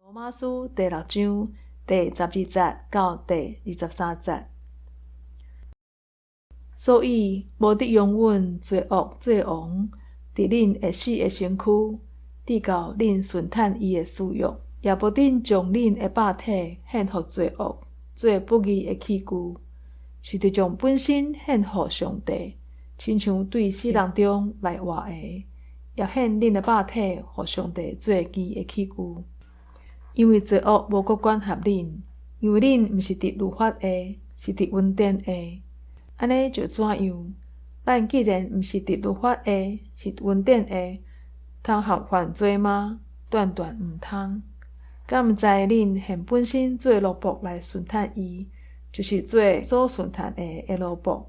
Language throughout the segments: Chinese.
罗马书第6章第12节到第23节。所以，无得容阮罪恶做王，伫恁会死的身躯，直到恁顺坦伊的私欲，也无得将恁的肉体献互罪恶，做不义的器具，是得将本身献互上帝，亲像对死人中来活的，也献恁的肉体互上帝做义的器具。因为罪恶无搁管辖恁，因为恁毋是伫律法下，是伫恩典下。安尼就怎样？咱既然毋是伫律法下，是恩典下，通合犯罪吗？断断毋通。敢毋知恁现本身做奴仆来顺坦伊，就是做所顺坦的奴仆，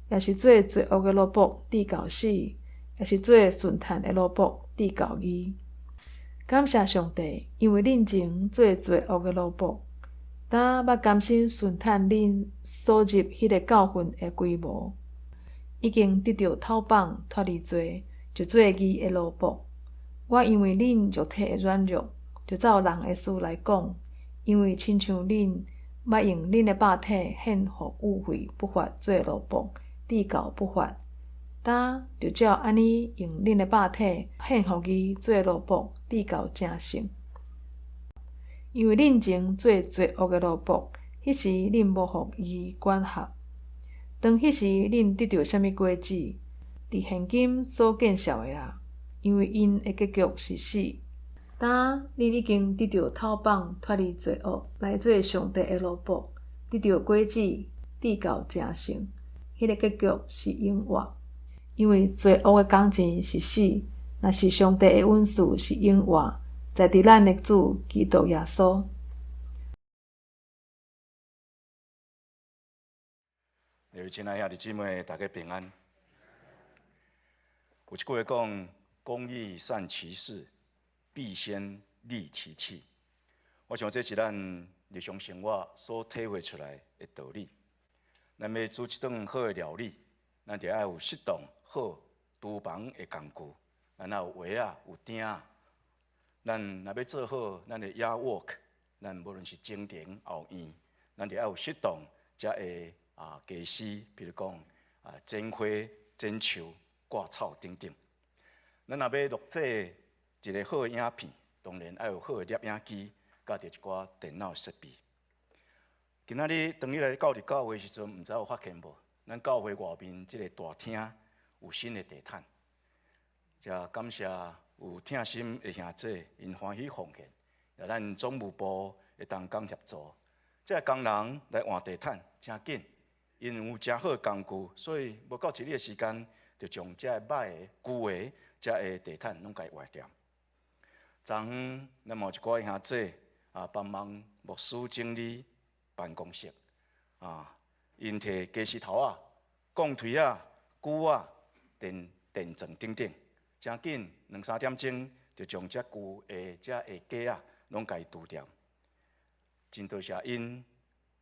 也是做罪恶的奴仆直到死，也是做顺坦的奴仆直到义。感谢上帝，因为恁前做罪恶的奴仆，当捌甘心顺坦恁所入迄个教训的规模，已经得到透放脱离罪，就做义的奴仆。我因为恁肉体的软弱，就照人的事来讲，因为亲像恁捌用恁的肉体献互污秽不法做奴仆，直到不法。当就照安尼用恁的肉体献互伊做奴仆，直到成圣。因为恁前做罪恶的奴仆，迄时恁无互伊管辖。当迄时恁得到什么果子，伫现今所见效的啊，因为因的结局是死。当恁已经得到透放脱离罪恶，来做上帝的奴仆，得到果子，直到成圣，迄个结局是永活。因为罪恶的工钱是死，若是上帝的恩赐是永活，在伫咱的主基督耶稣。亲爱兄弟姊妹，大家平安。有一句话讲：公义善其事，必先利其器。我想这是咱日常生活所体会出来的道理。咱要煮一顿好的料理，咱就要有适当好厨房的工具，咱要有锅啊，有鼎啊。咱若要做好咱的 yard work， 咱无论是前庭后院，咱就要有适当才会家私，比如讲煎花、煎树、挂草等等。咱若要录制一个好的影片，当然要有好的摄影机，甲着一寡电脑设备。今仔日当你来到教会的时阵，毋知有发现无？咱教会外面即个大厅有新的地毯，也感谢有疼心的兄弟，因欢喜奉献，也咱总务部会同工协助，即个工人来换地毯真紧，因有真好的工具，所以无到一日的时间，就将即个歹的、旧的、即个地毯拢甲伊换掉。昨昏咱有一寡兄弟帮忙牧师整理办公室因摕家私头钢推锯电钻等等，真紧2-3点钟就将遮旧的、遮下架拢甲伊除掉。真多谢因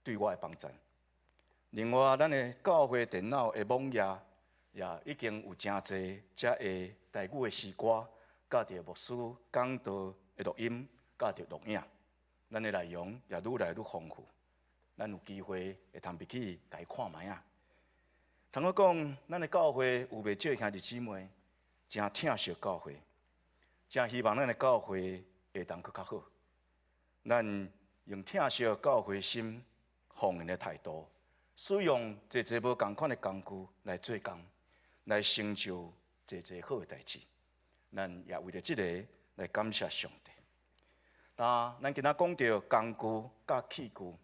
对我的帮助。另外，咱的教会电脑的网页也已经有真侪遮个台语的诗歌，甲着牧师讲道的录音，甲着录影，咱的内容也愈来愈丰富。咱有机会会通入去甲伊看卖啊。通我讲，咱的教会有袂少兄弟姊妹真疼惜教会，真希望咱的教会会当搁较好。咱用疼惜教会心、奉献的态度，使用侪侪无共款的工具来做工，来成就侪侪好的代志。咱也为了这个来感谢上帝。咱今仔讲到工具甲器具。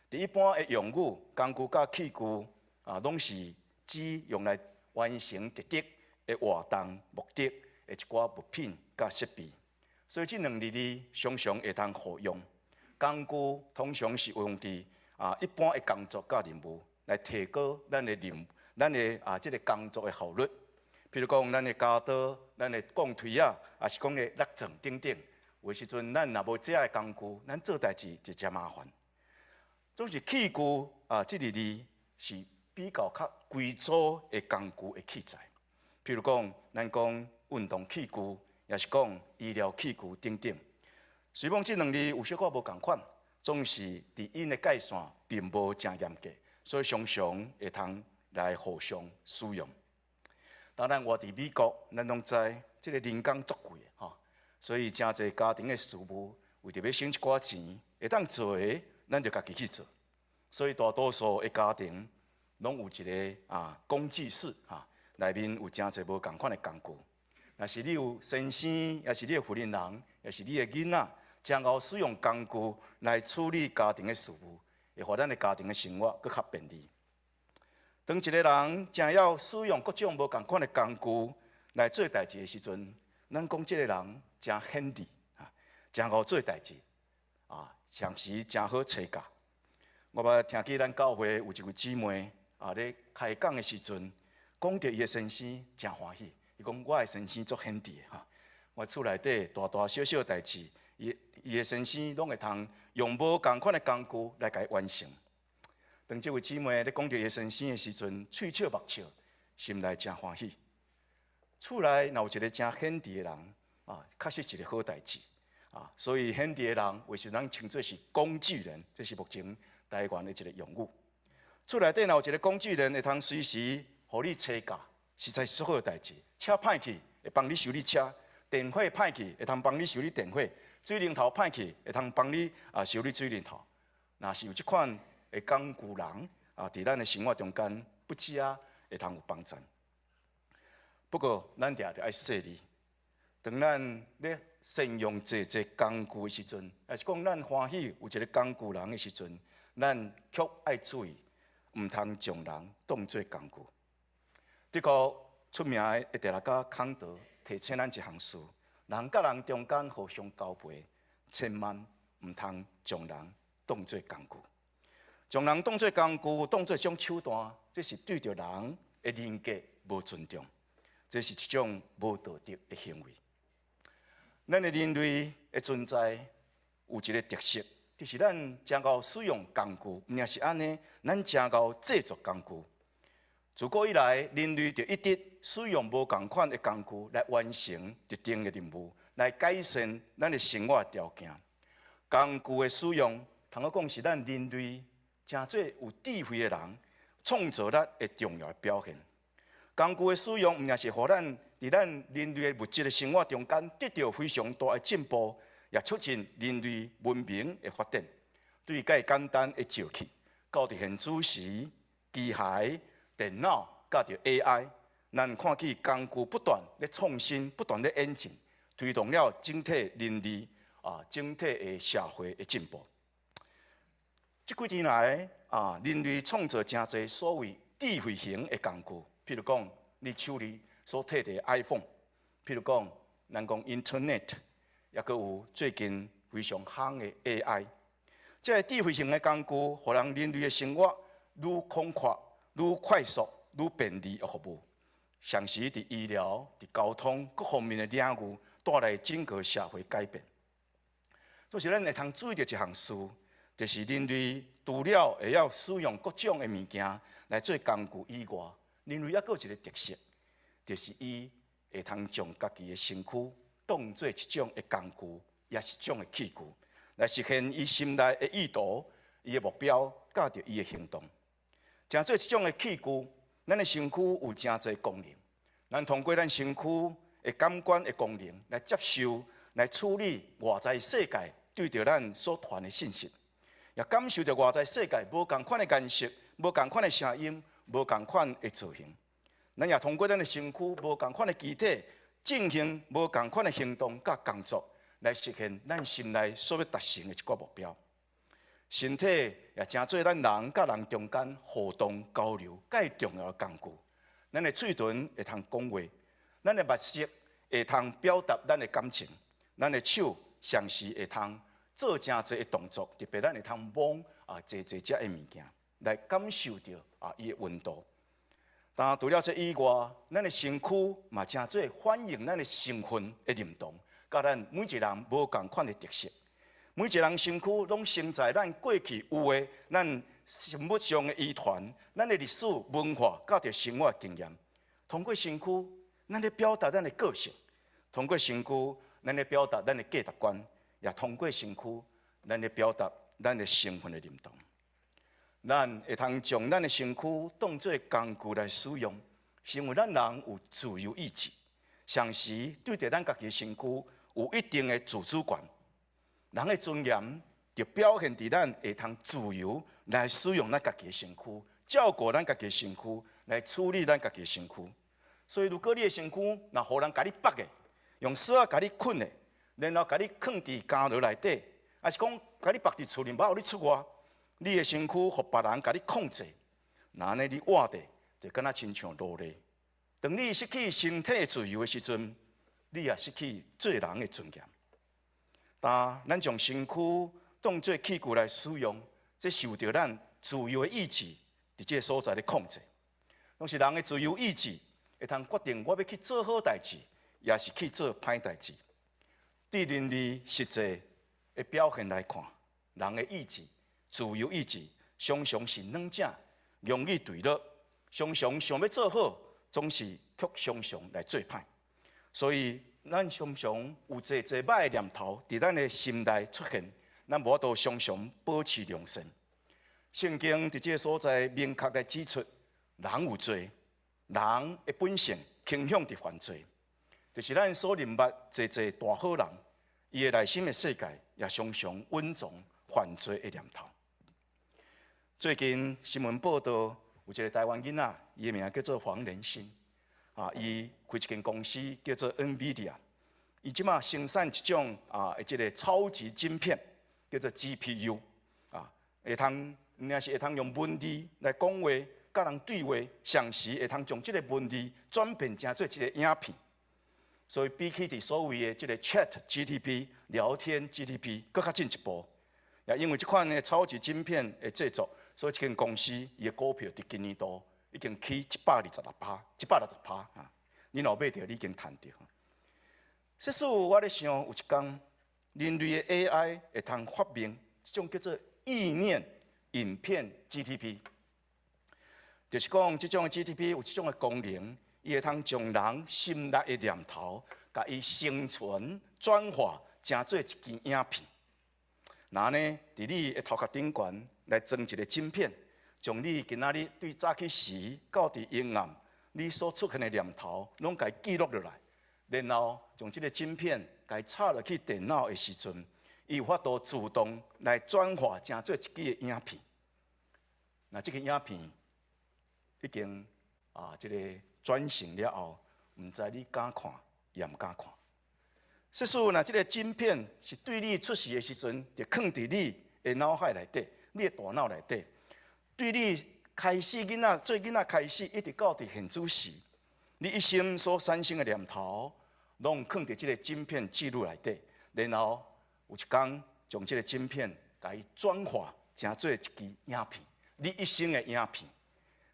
伫一般的用语，工具甲器具拢是指用来完成特定的活动目的的一寡物品甲设备，所以这两个字常常会通互用。工具通常是用伫一般的工作甲任务来提高咱的这个工作的效率。譬如讲，咱的家刀、咱的钢推也是讲的落钻等等。有时阵咱若无这样的工具，咱做代志就真麻烦。总是器具这个字是比较较规组的工具的器材，譬如讲，咱讲运动器具，也是讲医疗器具等等。虽讲这两字有小可无共款，总是伫因的界线并无真严格，所以常常会通来互相使用。当然，我伫美国，咱拢知这个人工足贵的吼，所以真侪家庭的事务为着要省一寡钱，会当做的，咱就家己去做。所以大多数的家庭拢有一个工具室内面有真侪无共款的工具。若是你有先生，也是你的妇人人，也是你的囡仔，将后使用工具来处理家庭的事务，会互咱的家庭的生活更较便利。当一个人正要使用各种无共款的工具来做代志的时阵，咱讲这个人真handy真好做代志常时真好找教。我捌听见咱教会有一位姊妹咧开讲的时阵，讲到伊的先生真欢喜。伊讲我的先生足handy的我厝内底大大小小代志，伊的先生拢会通用无共款的工具来甲伊完成。当这位姊妹咧讲到伊的先生的时阵，喙笑目笑，心内真欢喜。厝内若有一个真handy的人确实是一个好代志所以handy的人，为什么咱称作是工具人？这是目前台湾的一个用语。厝内底若有一个工具人，会通随时互你车架，实在是足好代志。车歹去会帮你修理车，电火歹去会通帮你修理电火，水龙头歹去会通帮你修理水龙头。若是有这款的工具人伫咱的生活中间，不止会通有帮助。不过，咱定要细腻。当咱咧善用这工具的时阵，也是讲咱欢喜有一个工具人的时阵，咱却爱注意，毋通将人当作工具。的确，出名的德拉加康德提醒咱一项事：人甲人中间互相交陪，千万毋通将人当作工具。将人当作工具，当作一种手段，这是对着人的人格无尊重，这是一种无道德的行为。咱的人类的存在有一个特色，就是咱真够使用工具，毋也是安尼，咱真够制作工具。自古以来，人类就一直使用无共款的工具来完成特定的任务，来改善咱的生活条件。工具的使用，通讲是咱人类真做有智慧的人创造力的重要表现。工具的使用，毋也是互咱伫咱人类的物质的生活中间得到非常大的进步，也促进人类文明的发展。对介简单的石器，到伫现主时，机械、电脑，甲着 AI， 咱看见工具不断咧创新，不断咧演进，推动了整体人类整体的社会的进步。这几年来人类创造真侪所谓智慧型的工具，譬如讲你手里所摕的 iPhone， 譬如讲咱讲 Internet， 也佫有最近非常夯的 AI。这个智慧型的工具，互人类的生活愈宽阔、愈快速、愈便利的服务，像是伫医疗、伫交通各方面的领域，带来整个社会改变。就是咱会通注意到一项事，就是人类除了会要使用各种的物件来做工具以外，人类还佫有一个特色，就是伊会通将家己的身躯当做一种的工具，也是一种的器具，来实现伊心内的意图、伊的目标，甲着伊的行动。真做一种的器具，咱的身躯有真侪功能，咱通过咱身躯的感官的功能来接受、来处理外在世界对着咱所传的信息，也感受着外在世界无共款的颜色、无共款的声音、无共款的造型。咱也通过咱的身躯无共款的机体，进行无共款的行动甲工作，来实现咱心内所要达成的一个目标。身体也真做咱人甲人中间互动交流介重要的工具。咱的嘴唇会通讲话，咱的目色会通表达咱的感情，咱的手常时会通做真侪的动作，特别咱会通摸侪只的物件，来感受到伊的温度。但除了这以外，咱的身躯嘛真做反映咱的身份的认同，甲咱每一个人无共款的特色。每一个人身躯拢承载咱过去有的咱生活上的遗传，咱的历史文化，甲着生活经验。通过身躯，咱咧表达咱的个性；通过身躯，咱咧表达咱的价值观，也通过身躯，咱来表达咱的身份的认同。咱会通将咱的身躯当作工具来使用，是因为咱人有自由意志，同时对待咱家己的身躯有一定的自主权。人的尊严就表现伫咱会通自由来使用咱家己的身躯，照顾咱家己的身躯，来处理咱家己的身躯。所以，如果你的身躯若互人甲你绑的，用绳仔甲你捆的，然后甲你放伫监牢内底，还是讲甲你绑伫厝里，无互你出外，你的身躯互别人甲你控制，那安尼你活的就敢若亲像奴隶。当你失去身体自由的时阵，你也失去做人的尊严。但咱将身躯当作器具来使用，这受到咱自由的意志伫这个所在的控制。拢是人的自由意志会通决定我要去做好代志，也是去做歹代志。对人类实际的表现来看，人的意志、自由意志常常是软正、容易对落，常常想要做好，总是却常常来做歹。所以，咱常常有侪歹的念头伫咱的心内出现，咱无法度常常保持良心。圣经伫这个所在明确来指出，人有罪，人的本性倾向伫犯罪，就是咱所认捌侪大好人，伊的内心的世界也常常温从犯罪的念头。最近新闻报道，有一个台湾囡仔，伊的名叫做黄仁勋。伊开一间公司叫做 NVIDIA， 伊即马生产一种即个超级晶片，叫做 GPU， 会通也是会通用文字来讲话，甲人对话，同时会通将即个文字转变成做一个影片。所以比起伫所谓的即个 ChatGPT 聊天 GPT， 搁较进一步。也因为即款的超级晶片的制作，所以这间公司伊的股票伫今年度已经起126%，160%你若买着，你已经赚着。即使我咧想，有一天人类的 AI 会通发明一种叫做意念影片 GTP， 就是讲即种的 GTP 有即种的功能，伊会通将人心内的念头，甲伊生存转化，成做一支影片。那呢，伫你的头壳顶悬来装一个晶片。将你今仔日对早起时到伫阴暗，你所出现的念头，拢甲伊记录落来，然后将即个晶片甲伊插落去电脑的时阵，伊有法度自动来转化成做一支的影片。那即个影片已经即个转型了后，毋知你敢看也毋敢看。即使若即个晶片是对你出世的时阵，就放伫你的脑海内底，你的大脑内底。对你开始做囡仔开始，一直到伫现主时，你一生所产生的念头，拢放伫即个晶片记录内底，然后有一天将即个晶片甲伊转化成做一支影片，你一生的影片。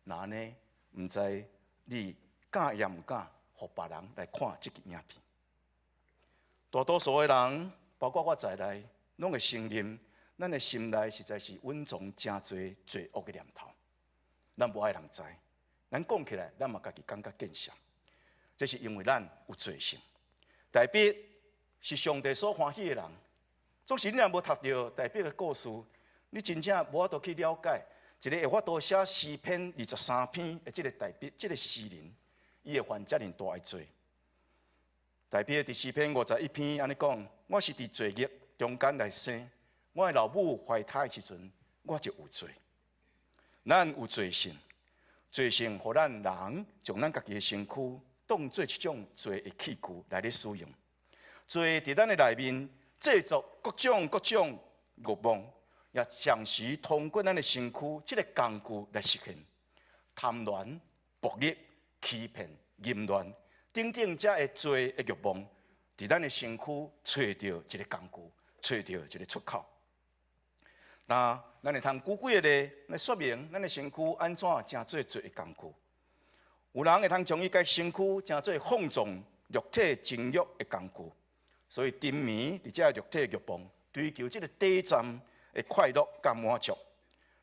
那安尼，毋知你敢也毋敢，互别人来看即支影片。大多数的人，包括我在内，拢会承认。咱的心内实在是蕴藏真侪罪恶的念头，咱无爱人知。咱讲起来，咱嘛家己感觉见笑。这是因为咱有罪性。大笔是上帝所欢喜的人，总是你若无读到大笔的故事，你真正无法度去了解一个会法度写诗篇23篇的这个大笔，这个诗人，伊会犯遮尔大的罪。大笔伫诗篇51篇安尼讲：我是伫罪孽中间来生。我的老母怀胎的时阵，我就有罪。咱有罪性，罪性互咱人将咱家己的身躯当做一种罪的器具来咧使用。罪伫咱的内面制作各种欲望，也常时通过咱的身躯这个工具来实现。贪婪、暴力、欺骗、淫乱，等等这个罪的欲望，伫咱的身躯找到一个工具，找到一个出口。那咱会通举几个例来说明咱的身躯安怎成做罪的工具。有人会通将伊家身躯成做放纵肉体情欲的工具，所以沉迷伫这肉体的欲望，追求这个短暂的快乐甲满足，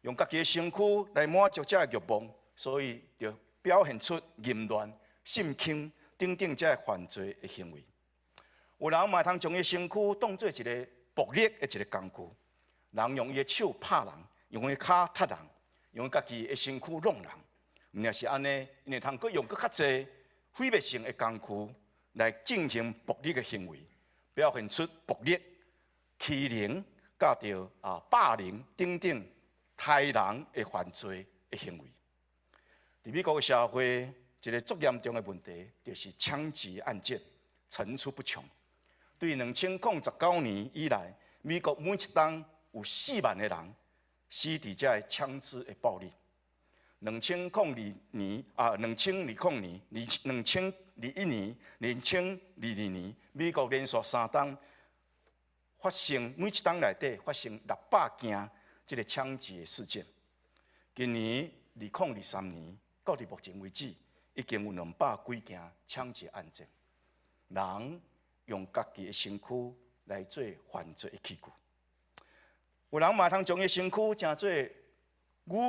用家己的身躯来满足这个欲望，所以就表现出淫乱、性侵等等这犯罪的行为。有人嘛通将伊身躯当做一个暴力的一个工具。人用伊的手拍人，用伊脚踢人，用家己的身躯弄人。毋也是安尼，因会通用较济毁灭性的工具来进行暴力的行为，表现出暴力、欺凌、甲着霸凌等等害人的犯罪的行为。伫美国的社会，一个足严重的问题就是枪击案件层出不穷。对2019年以来，美国每一冬有4万个人死伫这个枪支的暴力。2021年、2021年、2022年，美国连续3冬发生，每一冬内底发生600件这个枪击的事件。今年2023年到伫目前为止，已经有200几件枪击案件，人用家己的身躯来做犯罪的器具。有人嘛通将伊身躯当做语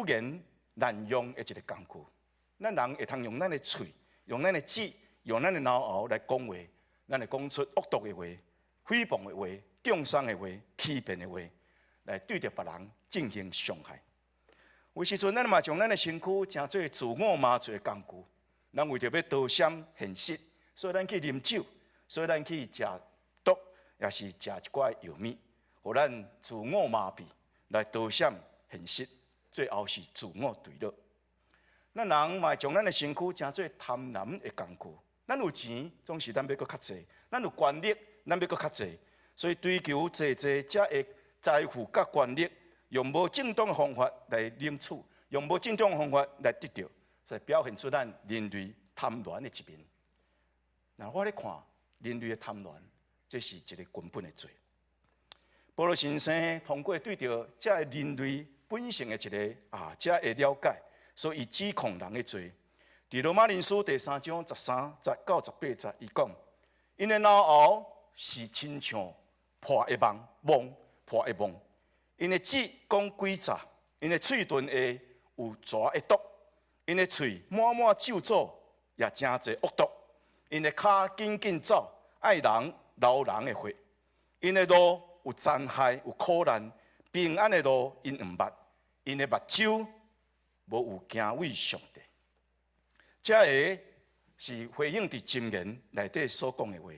言滥用的一个工具。咱人会通用咱的嘴、用咱的舌、用咱的脑喉来讲话，咱会讲出恶毒的话、诽谤的话、中伤的话、欺骗的话，来对着别人进行伤害。有时阵，咱嘛将咱的身躯当做自我麻醉的工具。咱为着要逃闪现实，所以咱去啉酒，所以咱去食毒，也是食一寡药物，互咱自我麻痹，来逃闪现实，最后是自我对落。咱人嘛将咱的身躯当做贪婪的工具。咱有钱，总是咱要搁较济；咱有权力，咱要搁较济。所以追求济才会财富甲权力，用无正当的方法来领取，用无正当的方法来得到。所以表现出咱人类贪婪的一面。那我咧看人类的贪婪，这是一个根本的罪。保罗先生通过对着这个人类本性的一个这个了解，所以指控人的罪。伫罗马人书第3章13节到18节，伊讲：因的脑喉是亲像破一梦，破一梦；因的舌讲诡诈，因的喙唇下有蛇的毒。因的喙满咒诅，也真侪恶毒；因的脚紧紧走，爱人流人的血；因的路有残害，有苦难，平安的路因毋捌；因的目睭无有敬畏上帝。这个是回应伫箴言内底所讲的话。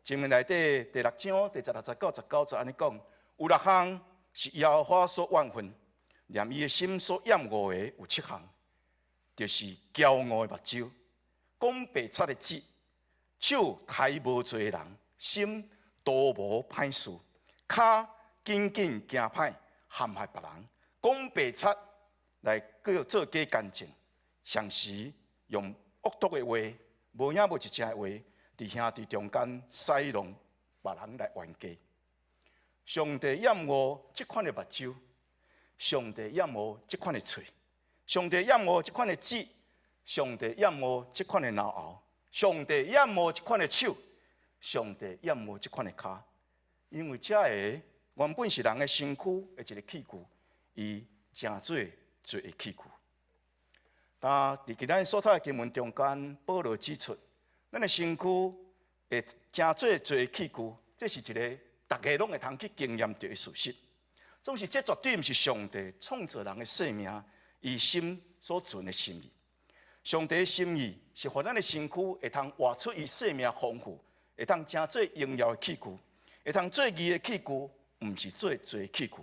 箴言内底第6章第16节到19节安尼讲：有6项是耶和华所怨恨，连伊的心所厌恶的有7项。就是骄傲的目睭，讲白贼的舌，手抬无罪的人，心多无歹事，脚紧紧行歹，陷害别人，讲白贼来做假干净，常时用恶毒的话，无影无一正的话，伫兄弟中间使弄别人来冤家。上帝厌恶这款的目睭，上帝厌恶这款的嘴。上帝厌恶这款的舌，上帝厌恶这款的脑喉，上帝厌恶这款的手，上帝厌恶这款的脚，因为这个原本是人的身躯的一个器具，伊真做罪的器具。但伫今咱所读的经文中间，保罗指出，咱的身躯会真做罪的器具，这是一个大家拢会通去经验到的事实。总是这绝对毋是上帝创造人的生命。伊心所存的心意，上帝的心意是互咱的身躯会通活出伊生命丰富，会通真做荣耀的器具，会通做义的器具，毋是做罪的器具。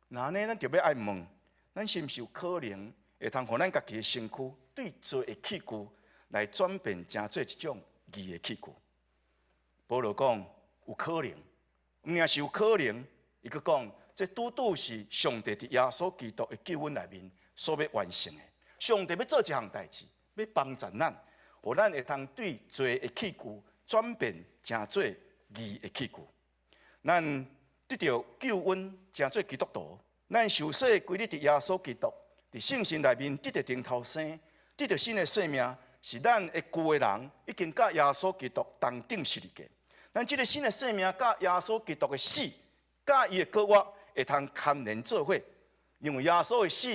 那安尼，咱就要爱问，咱是毋是有可能会通互咱家己的身躯对罪的器具来转变，真做一种义的器具？保罗讲有可能，毋也是有可能，伊佫讲，这拄拄是上帝伫耶稣基督的救恩内面所要完成的。上帝要做一项代志，要帮助咱，互咱会通对罪的器具转变，成做义的器具。咱得到救恩，成做基督徒，咱受洗归入伫耶稣基督，伫圣神内面得到重头生，得到新的生命，是咱的旧的人已经甲耶稣基督同定死嘅。咱这个新的生命，甲耶稣基督的死，甲伊的国活，会通牵连做伙。因为耶稣的死，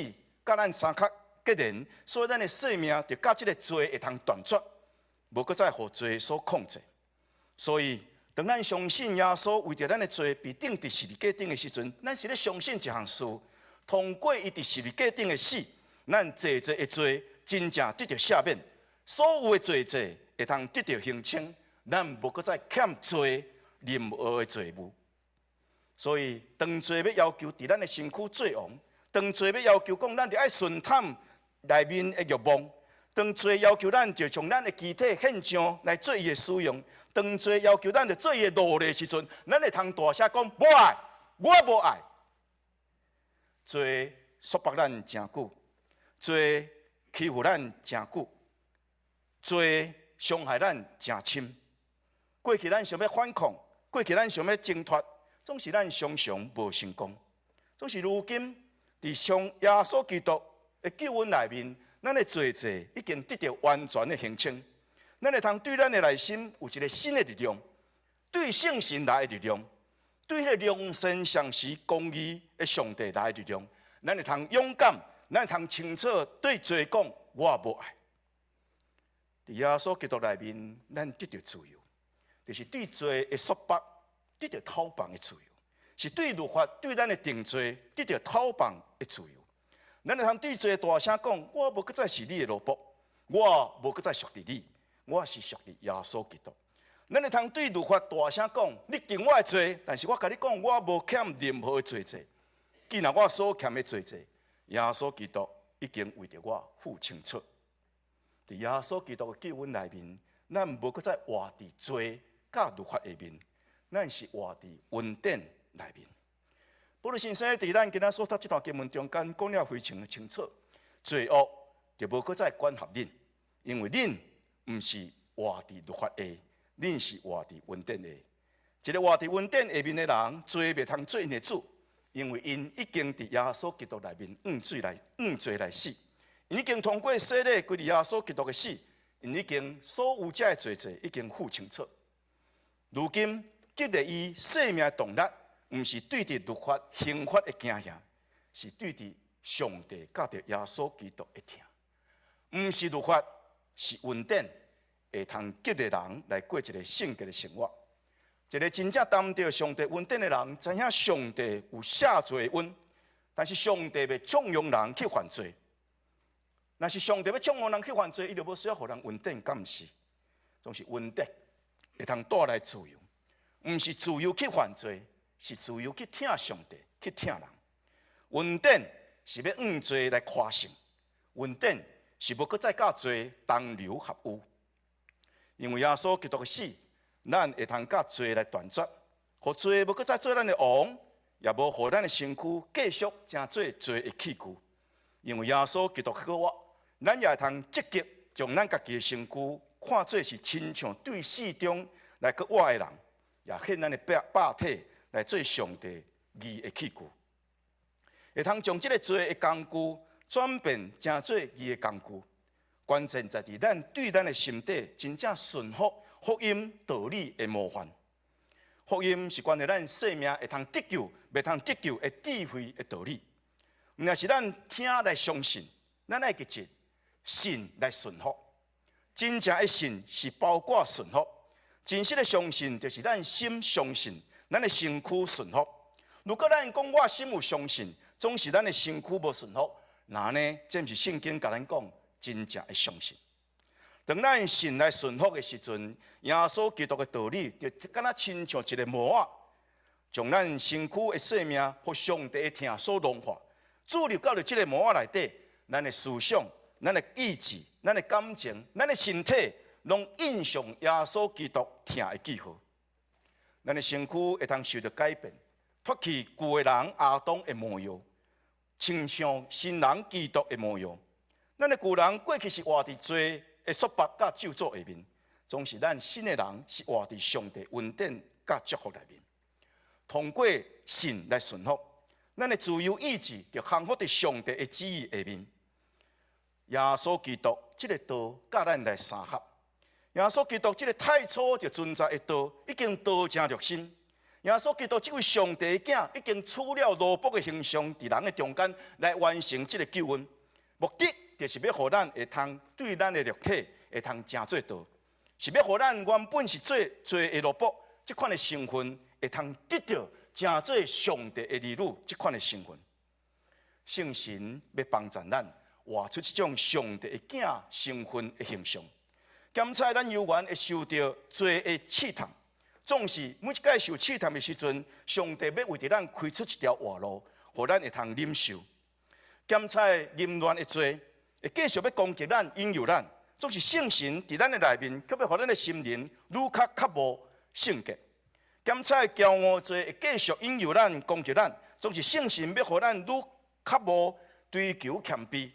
甲咱三脚结连，所以咱的生命就甲这个罪会通断绝，无搁再互罪所控制。所以，当咱相信耶稣为着咱的罪被钉伫十字架顶的时阵，咱是咧相信一项事，通过伊伫十字架顶的死，咱济济的罪真正得到赦免，所有的罪济会通得到清清，咱无搁再欠罪任何的罪务。所以，当罪要要求伫咱的身躯做王，当罪要要求讲咱着爱顺探内面的欲望，当罪要求咱就将咱的肢体献上来做伊的使用，当罪要求咱着做伊的奴隶的时阵，咱会通大声讲无爱，我无爱。罪束缚咱诚久，罪欺负咱诚久，罪伤害咱诚深。过去咱想要反抗，过去咱想要挣脱，总是咱常常无成功。总是如今伫上耶稣基督的救恩内面，咱的罪济已经得到完全的清清。咱会通对咱的内心有一个新的力量，对圣神来的力量，对迄个良善诚实公义的上帝来的力量，咱会通勇敢，咱会通清楚对罪讲我无爱。伫耶稣基督内面，咱得到自由，就是对罪的束缚得到讨放的自由，是对律法对咱的定罪得到讨放的自由。咱会通对罪大声讲：我无搁再是你的奴仆，我无搁再属于你，我是属于耶稣基督。咱会通对律法大声讲：你定我的罪，但是我甲你讲，我无欠任何的罪债。既然我所欠的罪债，耶稣基督已经为着我付清楚。伫耶稣基督的救恩内面，咱无搁再活伫罪甲律法下面，咱是活伫恩典内面。保罗先生伫咱今仔所读这段经文中间讲了非常清楚，罪恶就无搁再管辖恁，因为恁毋是活伫律法下，恁是活伫恩典下。一个活伫恩典下面的人，罪袂通做因的主，因为因已经伫耶稣基督内面用罪来死，因已经通过洗礼归入耶稣基督的死，因已经所有这罪罪已经付清楚。如今激励伊生命的动力，毋是对伫律法刑罚的惊吓，是对伫上帝甲着耶稣基督的听。毋是律法，是恩典，会通激励人来过一个圣洁的生活。一个真正担着上帝恩典的人，知影上帝有赦罪的恩，但是上帝要纵容人去犯罪。若是上帝要纵容人去犯罪，伊就无需要互人恩典，敢毋是？总是恩典会通带来自由，毋是自由去犯罪，是自由去听上帝，去听人。恩典是要用罪来夸胜，恩典是无搁再甲罪同流合污。因为耶稣基督的死，咱会通甲罪来断绝，互罪无搁再做咱的王，也无互咱的身躯继续成做罪的器具。因为耶稣基督好我，咱也会通积极将咱家己的身躯看作是亲像对世中来去活的人，也献咱的百体来做上帝义的器具，会通将这个罪的工具转变成做义的工具。关键在于咱对咱的心底真正顺服福音道理的模范。福音是关于咱生命会通得救、袂通得救的智慧的道理。若是咱听来相信，咱爱记住信来顺服。真正的信是包括顺服，真实的相信就是咱心相信，咱的身躯顺服。如果咱讲我心有相信，总是咱的身躯无顺服，那呢，这毋是圣经甲咱讲真正的相信。当咱信来顺服的时阵，耶稣基督的道理就敢若亲像一个魔啊，将咱身躯的生命互上帝的听所融化，注入到了这个魔啊内底，咱的思想、咱的意志、咱的感情、咱的身体，拢印上耶稣基督听的记号。咱的身躯会通受到改变，脱去旧的人亚当的模样，穿上新人基督的模样。咱的旧人过去是活伫罪的束缚甲咒诅下面，总是咱新的人是活伫上帝恩典甲祝福内面。通过信来顺服，咱的自由意志就降服伫上帝的旨意下面。耶稣基督这个道甲咱来相合，耶稣基督这个太初就存在的道已经道成肉身。耶稣基督这位上帝的囝已经取了奴仆的形象，伫人的中间来完成这个救恩，目的就是要互咱会通对咱的肉体会通成做道，是要互咱原本是做的奴仆，这款的成分会通得到真做上帝的儿女这款的成分。圣神要帮助咱活出这种上帝的囝身份的形象。检查咱犹原会受到罪的试探，总是每一届受试探的时阵，上帝要为着咱开出一条活路，互咱会通忍受。检查淫乱的罪，会继续要攻击咱、引诱咱，总是圣神伫咱的内面，却要互咱的心灵愈较无圣洁。检查骄傲罪，会继续引诱咱、攻击咱，总是圣神要互咱愈较无追求谦卑。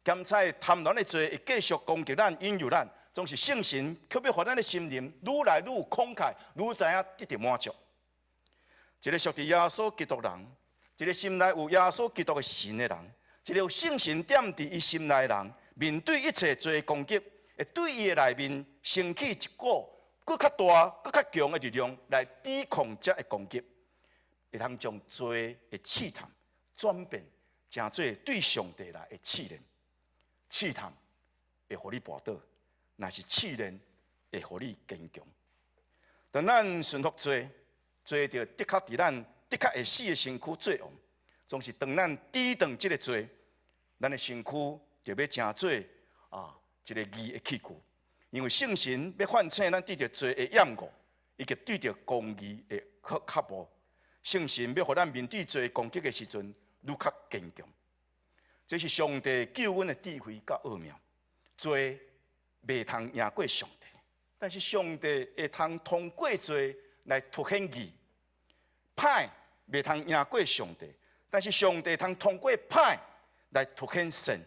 检查贪婪的罪，会继续攻击咱、引诱咱。总是圣神，却要互咱的心灵愈来愈慷慨，愈知影得到满足。一个属于耶稣基督人，一个心内有耶稣基督的神的人，一个有圣神点伫伊心内的人，面对一切罪攻击，会对伊的内面升起一股更较大、更较强的力量来抵抗这个攻击，会通将罪的试探转变成做对上帝来的试炼。试探会互你绊倒。若是试炼，会互你坚强。当咱顺服罪，罪就的确伫咱的确会死的身躯作王。总是当咱抵挡这个罪，咱的身躯就要成做一个义的器具。因为圣神要唤醒咱对着罪的厌恶，以及对着公义的刻薄。圣神要互咱面对罪攻击的时阵，愈较坚强。这是上帝救恩的智慧甲奥妙。罪袂通赢过上帝，但是上帝会通过罪来凸显义。歹袂通赢过上帝，但是上帝通过歹来凸显善。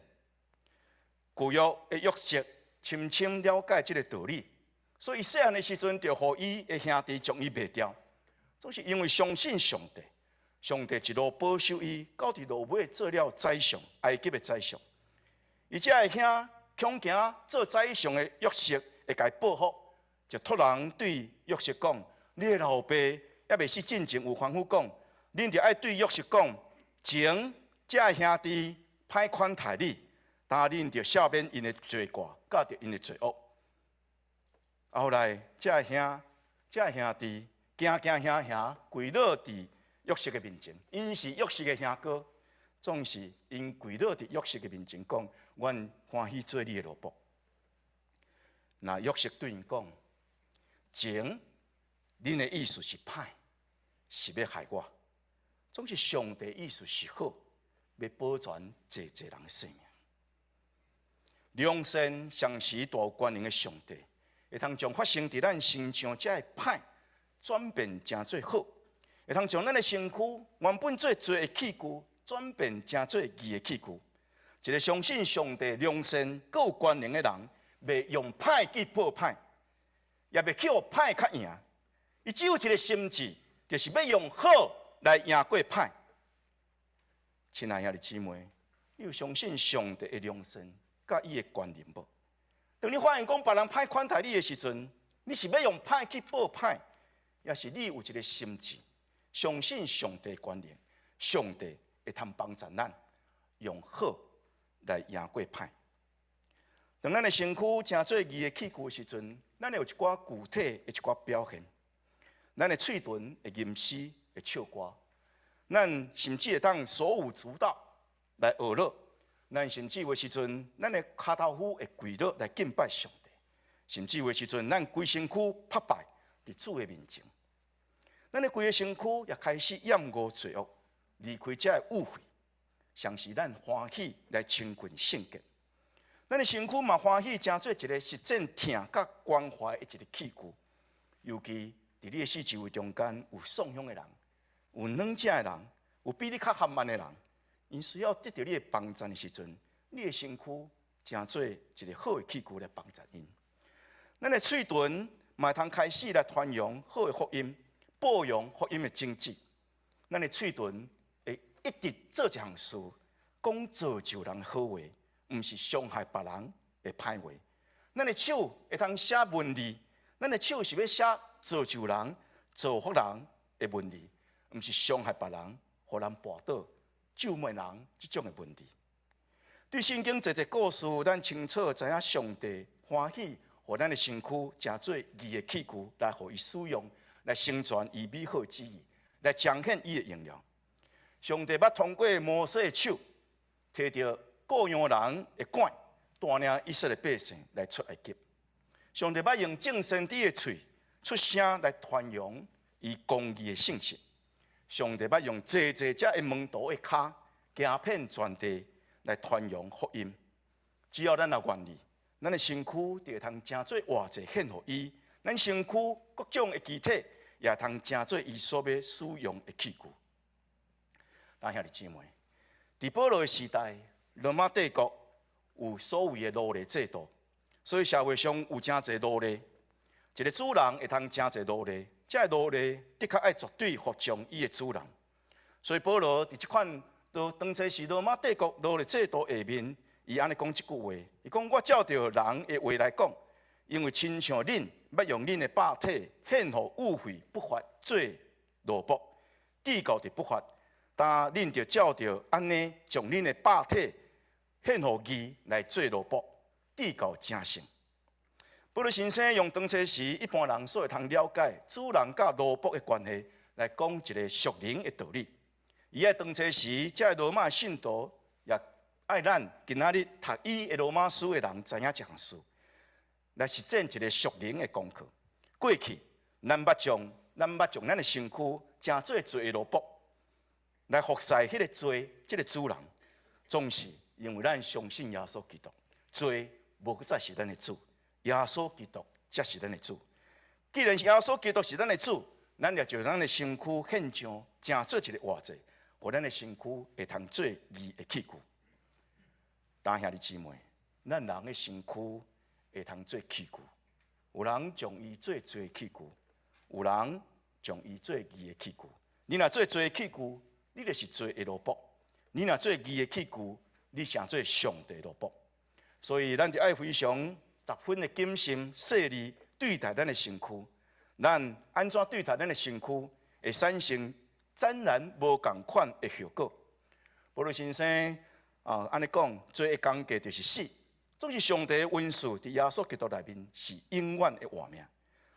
旧约的约瑟深深了解这个道理，所以细汉的时阵就互伊的兄弟将伊卖掉，总是因为相信上帝。上帝一路保守伊，到伫落尾做了宰相，埃及的宰相。伊这个兄恐惊做宰相的约瑟会甲伊报复，就托人对约瑟讲：“你的老爸还未死进前有吩咐讲，恁着爱对约瑟讲，前这个兄弟歹款待你，但恁着赦免因的罪过，甲着因的罪恶。”后来这个兄弟行跪倒伫约瑟的面前，因是约瑟的兄哥。总是因跪倒伫约瑟的面前讲：“阮欢喜做你的奴仆。”那约瑟对因讲：“前恁的意思是歹，是要害我；总是上帝意思是好，要保全济人的性命。良善上时大有权能的上帝，会通将发生伫咱身上这个歹转变成做好，会通将咱的身躯原本做罪的器具。转变成做义的器具，一个相信上帝良善、够有权能的人，袂用歹去报歹，也袂去互歹较赢。伊只有一个心志，就是要用好来赢过歹。亲爱的姊妹，你有相信上帝的良善甲伊的权能无？当你发现讲别人歹款待你的时阵，你是要用歹去报歹，也是你有一个心志，相信上帝的权能，上帝会通帮助咱用好来赢过歹。当咱的身躯成做义的器具的时阵，咱有一寡具体的一寡表现。咱的喙唇会吟诗会唱歌，咱甚至会当手舞足蹈来学乐。咱甚至有时阵，咱的骹头夫会跪倒来敬拜上帝。甚至有时阵，咱规身躯拍拜伫主的面前。咱的规个身躯也开始厌恶罪恶。离开这个误会，常是咱欢喜来亲近圣洁。咱的身躯嘛欢喜，成做一个实践疼甲关怀的一个器具。尤其伫你的四周围中间，有丧凶的人，有软者的人，有比你较含慢的人，因需要得到你的帮助的时阵，你的身躯成做一个好的器具来帮助因。咱的喙唇嘛通开始来传扬好的福音，播扬福音的经济。咱的喙唇一直做一项事，讲造就人的好话，毋是伤害别人的歹话。咱的手会通写文字，咱的手是要写造就人、造福人的文字，毋是伤害别人、互人绊倒、咒骂人这种的文字。对圣经这故事，咱清楚知影上帝欢喜，互咱的身躯成做义的器具来互伊使用，来成全伊美好旨意，来彰显伊的荣耀。上帝捌通过摩西的手，摕着各样人的管，带领以色列百姓来出埃及。上帝捌用众先知的嘴出声来传扬伊公义的信息。上帝捌用济济只的门徒的脚行遍全地来传扬福音。只要咱也愿意，咱的身躯就会通真做活祭献予伊。咱身躯各种的肢体也通真做伊所要使用的器具。但兄弟姊妹，伫保罗的时代，罗马帝国有所谓的奴隶制度，所以社会上有真侪奴隶。一个主人会通真侪奴隶，这个奴隶的确爱绝对服从伊的主人。所以保罗伫即款当初是罗马帝国奴隶制度下面，伊安尼讲一句话：伊讲我照着人的话来讲，因为亲像恁要用恁的肉体献予污秽不法做奴仆，地告伫不法，但恁就照着安尼将恁的肉体献予义来做奴仆，地告正圣。保罗先生用当初时一般人所会通了解主人甲奴仆的关系来讲一个属灵的道理。伊在当初时，这罗马信徒也爱咱今仔日读伊的罗马书的人知影这项事，来实践一个属灵的功课。过去，咱捌将咱的身躯诚做罪的奴仆，来服侍迄个罪这个主人，总是因为咱相信耶稣基督，罪无再是咱的主。耶稣基督才是咱的主。既然耶稣基督是咱的主，咱就咱的身躯献上，正做一个活祭，互咱的身躯会通做义的器具。但兄弟姊妹，咱人的身躯会通做器具，有人将伊做罪器具，有人将伊做义的器具。你若做罪器具，你就是罪的奴仆；你若做义的器具，你成做上帝奴仆。所以，咱就爱非常十分的谨慎细腻对待咱的身躯，咱安怎对待咱的身躯，会产生展然无共款的效果。保罗先生安尼讲，罪的工价就是死，总是上帝的恩赐伫耶稣基督内面是永远的活命。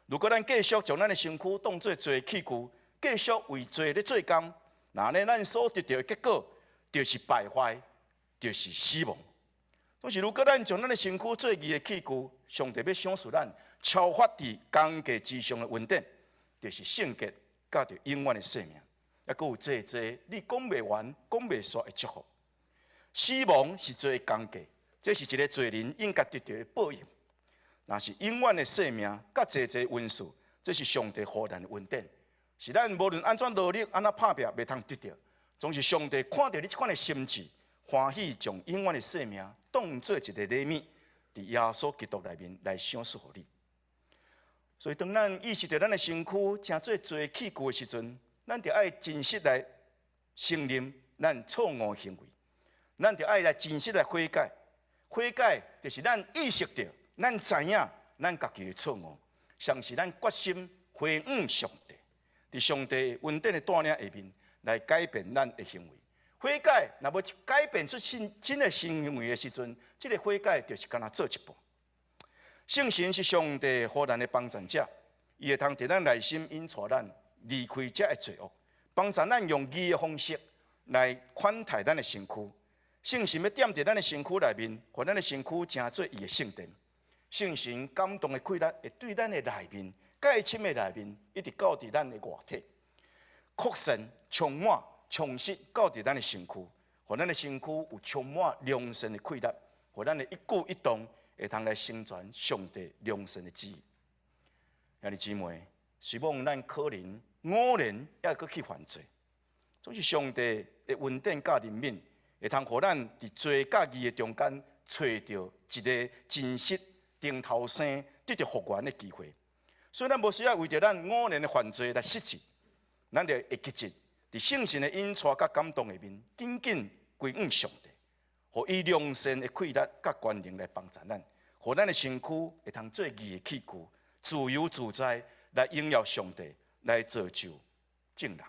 如果咱继续将咱的身躯当作罪器具，继续为罪咧做工，那呢，咱所得到的结果就是败坏，就是死亡。但是，如果咱将咱的身躯做义的器具，上帝要赏赐咱超发伫工价之上的恩典，就是圣洁，甲着永远的生命，也佫有济济你讲袂完、讲袂煞的祝福。死亡是罪的工价，这是一个罪人应该得到的报应。若是永远的生命，甲济济恩赐，这是上帝予咱的恩典，是咱无论安怎努力、安怎打拼，袂通得到，总是上帝看到你这款的心志。欢喜将永远的生命当作一个礼物，伫耶稣基督内面来赏赐予你。所以，当咱意识到咱的身躯正做罪器具的时阵，咱就爱真实来承认咱错误的行为，咱就爱来真实来悔改。悔改就是咱意识到，咱知影咱家己的错误，像是咱决心回应上帝，伫上帝恩典的带领下面来改变咱的行为。悔改若要改变出新的行为的时阵，这个悔改就是干那做一步。圣神是上帝予咱的帮助者，伊会通伫咱内心引带咱离开这个罪恶，帮助咱用义的方式来款待咱的身躯。圣神要踮伫咱的身躯内面，互咱的身躯成做伊的圣殿。圣神感动的气力会对咱的内面、介深的内面，一直到伫咱的外体，扩散充满。充实到伫咱的身躯，互咱的身躯有充满良善的气力，互咱的一举一动会通来成全上帝良善的旨意。兄弟姊妹，希望咱可能偶然也搁去犯罪，总是上帝的恩典甲怜悯，会通互咱伫罪甲义的中间找到一个真实顶头生得到复原的机会。所以咱无需要为着咱偶然的犯罪来失志，咱就会记住。伫圣神的引带甲感动下面，紧紧归向上帝，互伊良善的气力甲权能来帮助咱，互咱的身躯会通做义的器具，自由自在来荣耀上帝，来造就正人。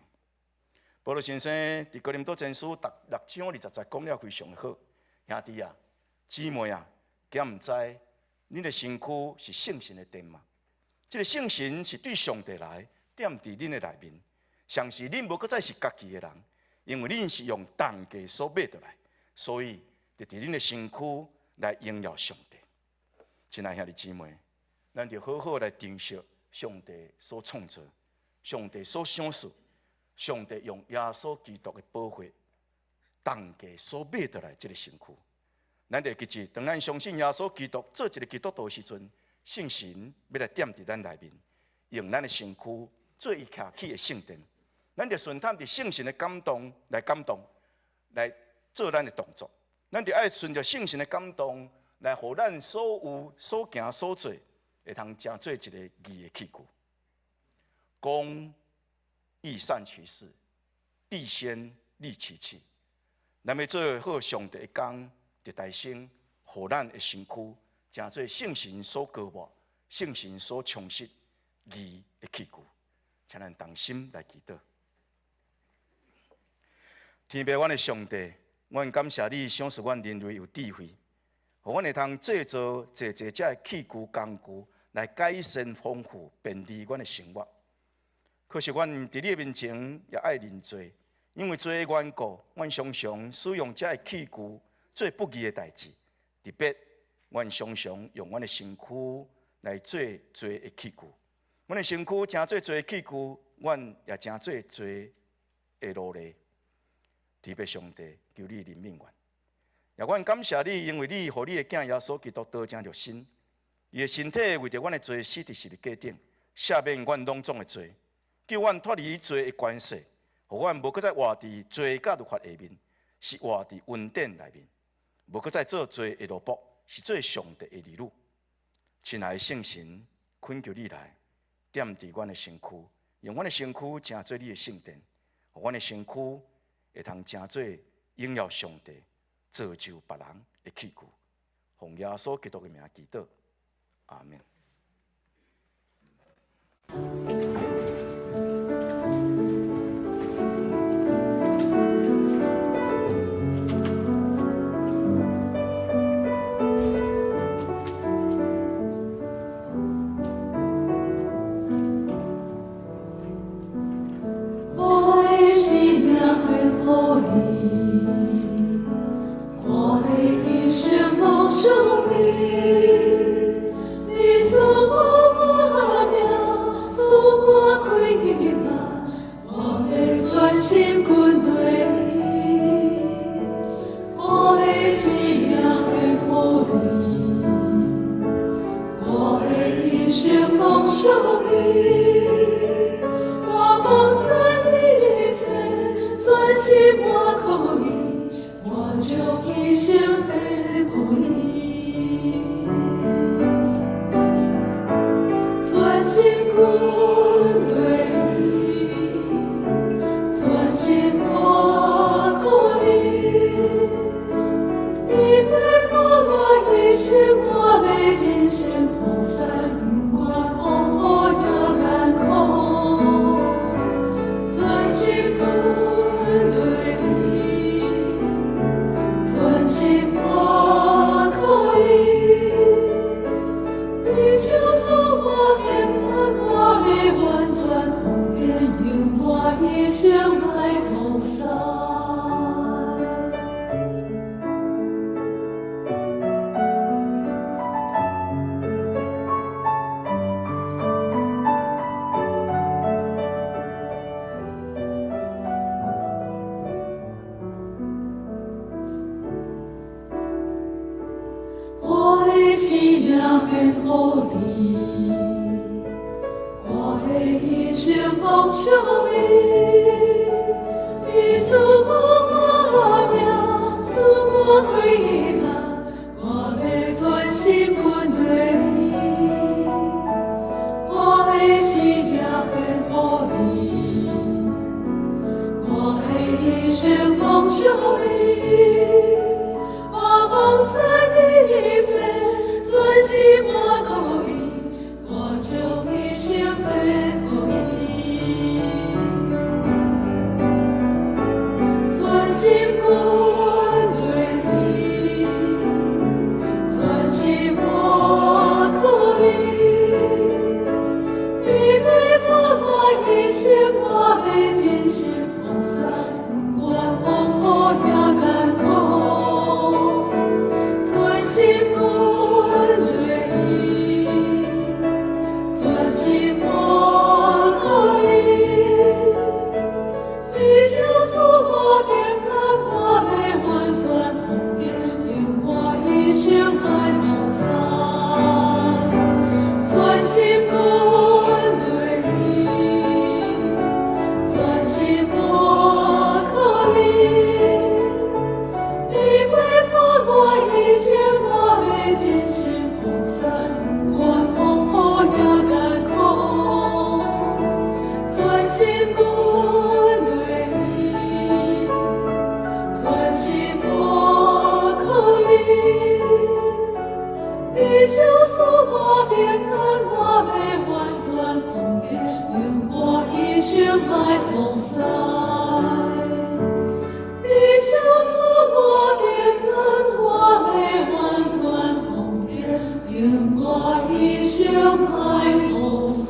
保罗先生伫哥林多前书6章20节讲了非常好，兄弟啊、姊妹啊，敢毋知你的身躯是圣神的殿吗？这个圣神是对上帝来，踮伫恁的内面，像是恁无搁再是家己的人，因为恁是用重价所买倒来，所以就伫恁的身躯来荣耀上帝。亲爱兄弟姊妹，咱就好好来珍惜上帝所创造、上帝所赏赐、上帝用耶稣基督的宝血重价所买倒来这个身躯。咱就记住，当咱相信耶稣基督做一个基督徒的时阵，圣神要来踮伫咱内面，用咱的身躯做伊徛起的圣殿。咱就顺探伫圣神的感动来感动，来做咱的动作。咱就爱顺着圣神的感动来，互咱所有所行所做，会通成做一个义的器具。公义善其事，必先利其器。咱要做好上帝的工，就大声，互咱的身躯成做圣神所膏抹、圣神所充实义的器具。请咱同心来祈祷。天父，阮的上帝，阮感谢你赏赐阮人类有智慧，互阮会通制造这这的器具工具，来改善、丰富、便利阮的生活。可是，阮伫你面前也爱认罪，因为罪的缘故，阮常常使用这器具做不义的代志。特别，阮常常用阮的身躯来做罪的器具。阮的身躯真做罪的器具，阮也真做罪的奴隶。特别上帝，求你怜悯阮。也阮感谢你，因为你互你的囝耶稣基督道成肉身，伊的身体为着阮的罪死伫十字架顶，赦免阮拢总的罪，叫阮脱离罪的关系，互阮无搁再活伫罪甲律法下面，是活伫恩典内面，无搁再做罪的奴仆，是做上帝的儿女。亲爱的圣神，恳求你来踮伫阮的身躯，用阮的身躯成做你的圣殿，互阮的身躯会通成做荣耀上帝、造就别人的器具。奉耶稣基督的名祈祷，阿门。我心我靠你，你陪伴我一生，我要真心奉献，愿风雨也艰苦，全心阮对你，全心我靠你，你相思我平安，我要完全奉献，用我一生来奉献。你相思我平安，我要完全奉献，用我一生来奉献。